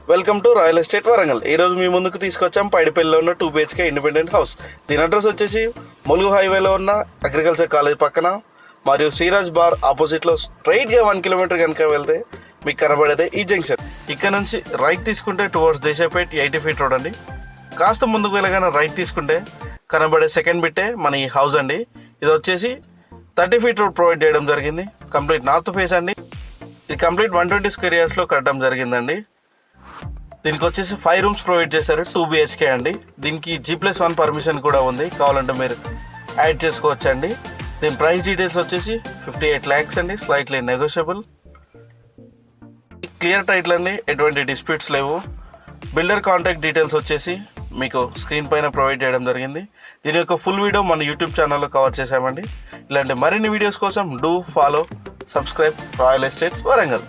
Welcome to royal estate Warangal. ఈరోజు మీ ముందుకు తీసుకొచ్చాం పైడిపల్లిలో ఉన్న 2 BHK ఇండిపెండెంట్ హౌస్. దీని అడ్రస్ వచ్చేసి ములుగు హైవేలో ఉన్న అగ్రికల్చర్ కాలేజ్ పక్కన మరియు శ్రీరాజ్ బార్ ఆపోజిట్లో స్ట్రైట్గా 1 కిలోమీటర్ కనుక వెళ్తే మీకు కనబడేదే ఈ జంక్షన్. ఇక్కడ నుంచి రైట్ తీసుకుంటే టువర్డ్స్ దేశాపేట్ 80 ఫీట్ రోడ్ అండి. కాస్త ముందుకు వెళ్ళగానే రైట్ తీసుకుంటే కనబడే సెకండ్ బిట్టే మన ఈ హౌస్ అండి. ఇది వచ్చేసి 30 ఫీట్ రోడ్ ప్రొవైడ్ చేయడం జరిగింది. కంప్లీట్ నార్త్ ఫేస్ అండి. ఇది కంప్లీట్ 120 స్క్వేర్ యార్డ్స్లో కట్టడం జరిగిందండి. దీనికి వచ్చేసి 5 రూమ్స్ ప్రొవైడ్ చేశారు. 2 BHK అండి. దీనికి G+1 పర్మిషన్ కూడా ఉంది, కావాలంటే మీరు యాడ్ చేసుకోవచ్చు అండి. దీని ప్రైస్ డీటెయిల్స్ వచ్చేసి 58 lakhs అండి, స్లైట్లీ నెగోషియబుల్. క్లియర్ టైటిల్ అండి, ఎటువంటి డిస్ప్యూట్స్ లేవు. బిల్డర్ కాంటాక్ట్ డీటెయిల్స్ వచ్చేసి మీకు స్క్రీన్ పైన ప్రొవైడ్ చేయడం జరిగింది. దీని యొక్క ఫుల్ వీడియో మన యూట్యూబ్ ఛానల్లో కవర్ చేశామండి. ఇలాంటి మరిన్ని వీడియోస్ కోసం do follow, subscribe royal estates Warangal.